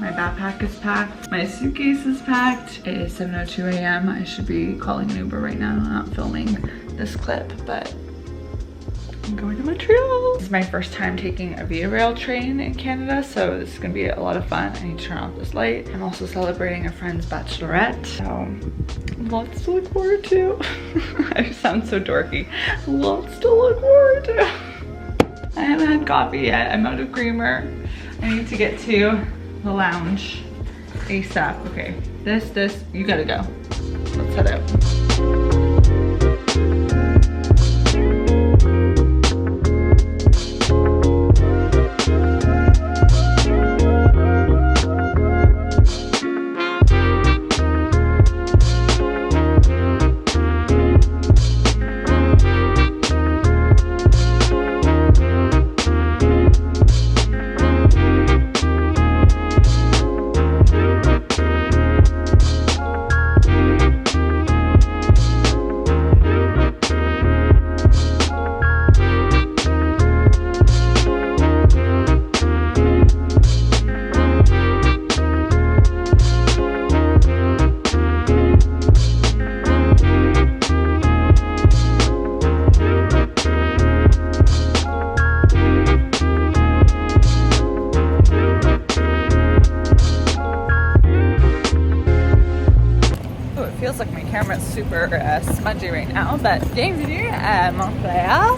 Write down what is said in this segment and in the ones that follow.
My backpack is packed. My suitcase is packed. It is 7:02 a.m. I should be calling an Uber right now. I'm not filming this clip, but I'm going to Montreal. This is my first time taking a Via Rail train in Canada, so this is gonna be a lot of fun. I need to turn off this light. I'm also celebrating a friend's bachelorette, so lots to look forward to. I sound so dorky. Lots to look forward to. I haven't had coffee yet. I'm out of creamer. I need to get to the lounge ASAP. Okay, this, you gotta go. Let's head out. Super smudgy right now, but bienvenue at Montreal.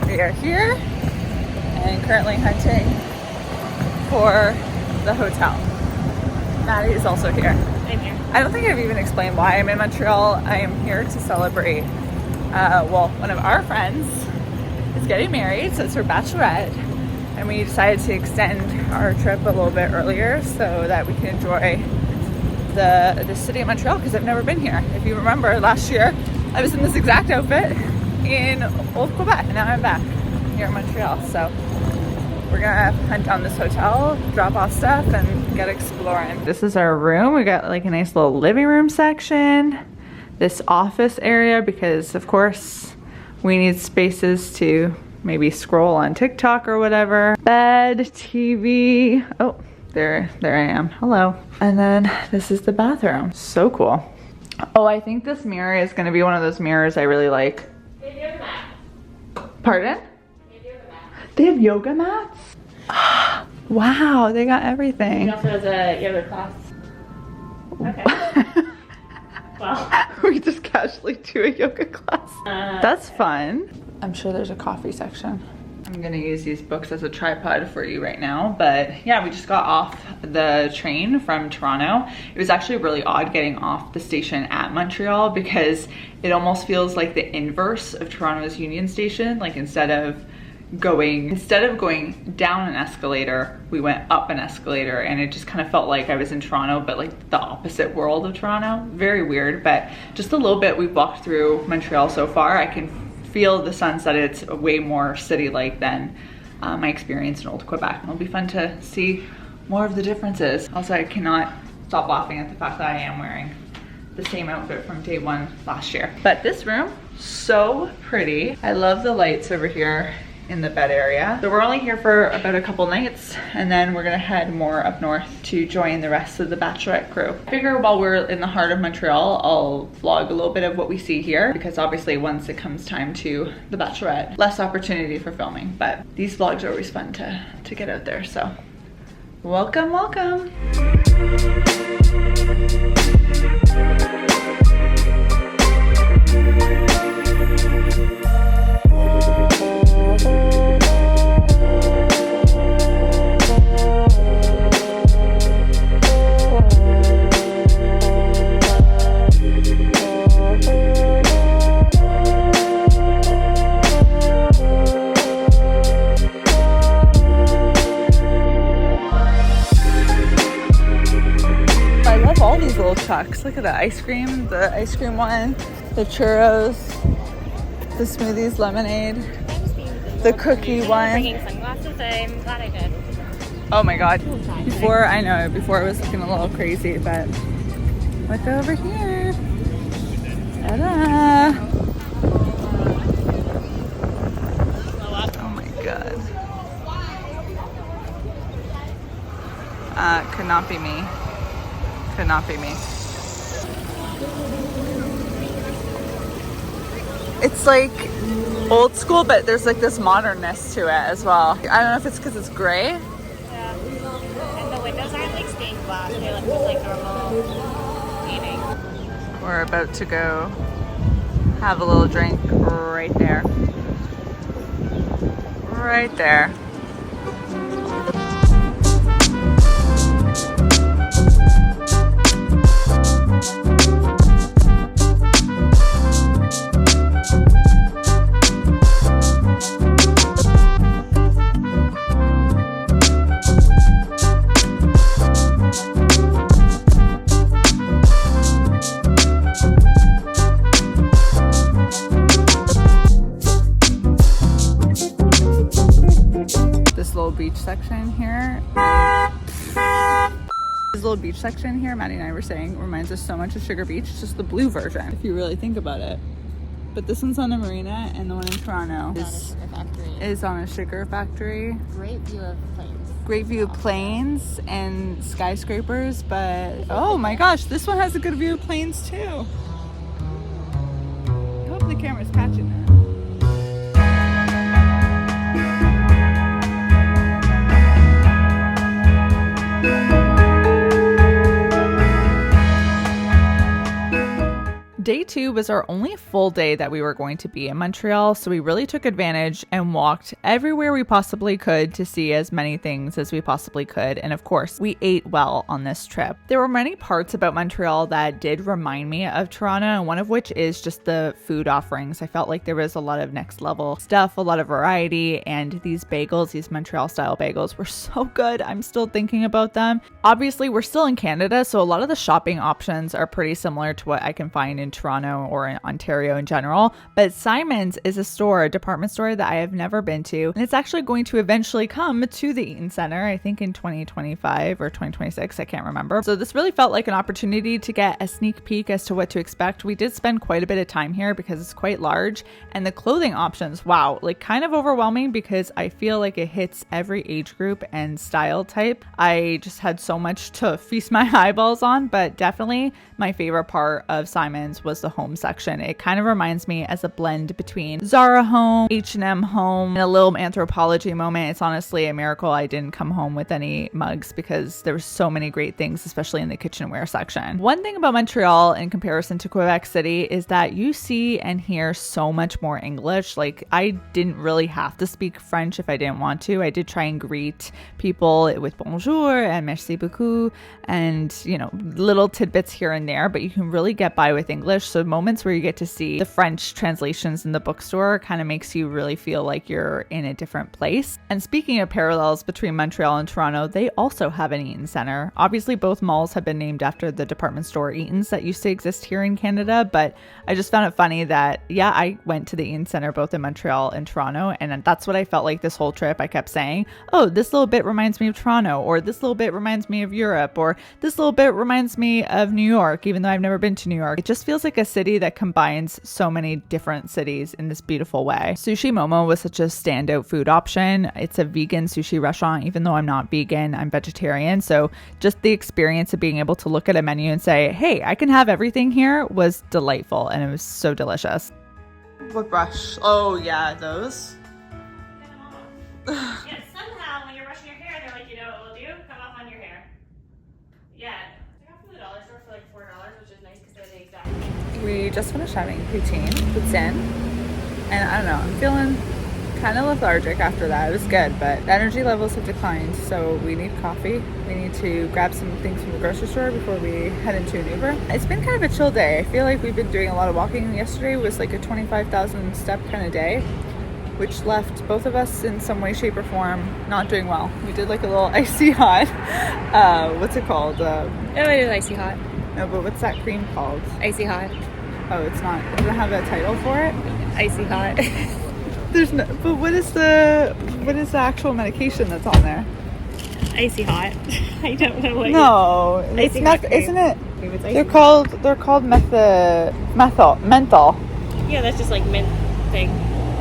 We are here and currently hunting for the hotel. Maddie is also here. I'm here. I don't think I've even explained why I'm in Montreal. I am here to celebrate, well, one of our friends is getting married, so it's her bachelorette, and we decided to extend our trip a little bit earlier so that we can enjoy the city of Montreal, because I've never been here. If you remember, last year I was in this exact outfit in old Quebec, and now I'm back here in Montreal. So we're gonna hunt down this hotel, drop off stuff, and get exploring. This is our room. We got like a nice little living room section, this office area, because of course we need spaces to maybe scroll on TikTok or whatever. Bed, TV. Oh, there I am. Hello. And then this is the bathroom. So cool. Oh, I think this mirror is gonna be one of those mirrors I really like. They have yoga mats. Pardon? They have yoga mats. They have yoga mats? Wow, they got everything. He also has a yoga class. Okay. Well. We just casually do a yoga class. That's fun. I'm sure there's a coffee section. I'm gonna use these books as a tripod for you right now, but yeah, we just got off the train from Toronto. It was actually really odd getting off the station at Montreal, because it almost feels like the inverse of Toronto's Union Station. Like instead of going down an escalator, we went up an escalator, and it just kind of felt like I was in Toronto, but like the opposite world of Toronto. Very weird, but just a little bit we've walked through Montreal so far. I can feel the sense that it's way more city-like than my experience in old Quebec. It'll be fun to see more of the differences. Also, I cannot stop laughing at the fact that I am wearing the same outfit from day one last year. But this room, so pretty. I love the lights over here in the bed area. So we're only here for about a couple nights, and then we're gonna head more up north to join the rest of the bachelorette crew. I figure while we're in the heart of Montreal, I'll vlog a little bit of what we see here, because obviously once it comes time to the bachelorette, less opportunity for filming, but these vlogs are always fun to get out there. So welcome, welcome. Chucks. Look at the ice cream one, the churros, the smoothies, lemonade, the cookie one. Bringing sunglasses, I'm glad I did. Oh my god. Before it was looking a little crazy, but look over here. Ta-da! Oh my god. Could not be me. Could not be me. It's like old school, but there's like this modernness to it as well. I don't know if it's because it's gray. Yeah. And the windows aren't like stained glass. They look just like normal painting. We're about to go have a little drink right there. Right there. Beach section here. This little beach section here, Maddie and I were saying, reminds us so much of Sugar Beach. It's just the blue version, if you really think about it. But this one's on a marina, and the one in Toronto is on a sugar factory. Great view of planes. Great view of planes and skyscrapers, but oh my gosh, this one has a good view of planes too. I hope the camera's catching that. Day 2 was our only full day that we were going to be in Montreal, so we really took advantage and walked everywhere we possibly could to see as many things as we possibly could. And of course, we ate well on this trip. There were many parts about Montreal that did remind me of Toronto, and one of which is just the food offerings. I felt like there was a lot of next level stuff, a lot of variety, and these bagels, these Montreal style bagels were so good. I'm still thinking about them. Obviously, we're still in Canada, so a lot of the shopping options are pretty similar to what I can find in Toronto or in Ontario in general, but Simon's is a department store that I have never been to, and it's actually going to eventually come to the Eaton Center, I think in 2025 or 2026, I can't remember. So this really felt like an opportunity to get a sneak peek as to what to expect. We did spend quite a bit of time here because it's quite large, and the clothing options, wow, like kind of overwhelming because I feel like it hits every age group and style type. I just had so much to feast my eyeballs on, but definitely my favorite part of Simon's was the home section. It kind of reminds me as a blend between Zara home, H&M home, and a little Anthropologie moment. It's honestly a miracle I didn't come home with any mugs because there were so many great things, especially in the kitchenware section. One thing about Montreal in comparison to Quebec City is that you see and hear so much more English. Like I didn't really have to speak French if I didn't want to. I did try and greet people with bonjour and merci beaucoup and, you know, little tidbits here and there, but you can really get by with English. So moments where you get to see the French translations in the bookstore kind of makes you really feel like you're in a different place. And speaking of parallels between Montreal and Toronto, they also have an Eaton Center. Obviously, both malls have been named after the department store Eaton's that used to exist here in Canada, but I just found it funny that, yeah, I went to the Eaton Center both in Montreal and Toronto, and that's what I felt like this whole trip. I kept saying, oh, this little bit reminds me of Toronto, or this little bit reminds me of Europe, or this little bit reminds me of New York, even though I've never been to New York. It just feels like a city that combines so many different cities in this beautiful way. Sushi Momo was such a standout food option. It's a vegan sushi restaurant. Even though I'm not vegan, I'm vegetarian. So just the experience of being able to look at a menu and say, hey, I can have everything here was delightful. And it was so delicious. What brush? Oh yeah, those. Yeah, somehow when you're brushing your hair, they're like, you know what we'll do? Come off on your hair. Yeah. I got from the dollar store for like $4, which is nice because they're the exact same. We just finished having poutine with Zen, and I don't know, I'm feeling kind of lethargic after that. It was good, but the energy levels have declined, so we need coffee. We need to grab some things from the grocery store before we head into an Uber. It's been kind of a chill day. I feel like we've been doing a lot of walking. Yesterday was like a 25,000 step kind of day, which left both of us in some way, shape, or form not doing well. We did like a little icy hot. What's it called? Oh, it is icy hot. No, but what's that cream called? Icy hot. Oh, it's not. It doesn't have a title for it? Icy hot. There's no. But what is the actual medication that's on there? Icy hot. I don't know what. No, it's not. Isn't it? They're called menthol. Yeah, that's just like mint thing.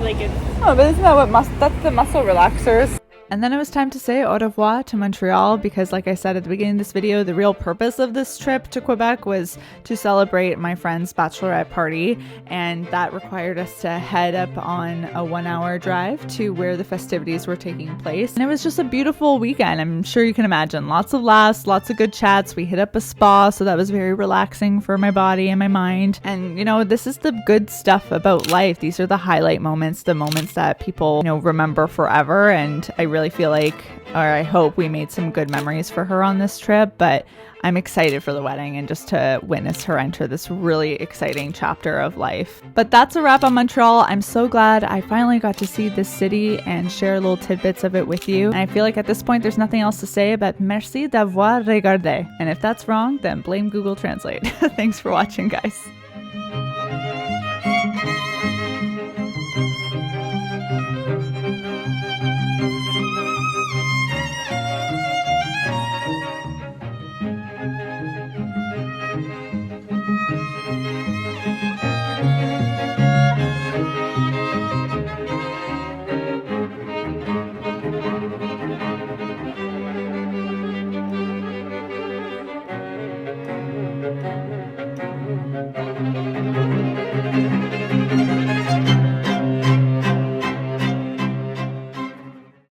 Like it's. Oh, but isn't that what that's the muscle relaxers? And then it was time to say au revoir to Montreal because, like I said at the beginning of this video, the real purpose of this trip to Quebec was to celebrate my friend's bachelorette party, and that required us to head up on a 1-hour drive to where the festivities were taking place. And it was just a beautiful weekend. I'm sure you can imagine. Lots of laughs, lots of good chats. We hit up a spa, so that was very relaxing for my body and my mind. And, you know, this is the good stuff about life. These are the highlight moments, the moments that people, you know, remember forever. And I really feel like, or I hope we made some good memories for her on this trip, but I'm excited for the wedding and just to witness her enter this really exciting chapter of life. But that's a wrap on Montreal. I'm so glad I finally got to see this city and share little tidbits of it with you. And I feel like at this point there's nothing else to say but merci d'avoir regardé. And if that's wrong, then blame Google Translate. Thanks for watching, guys.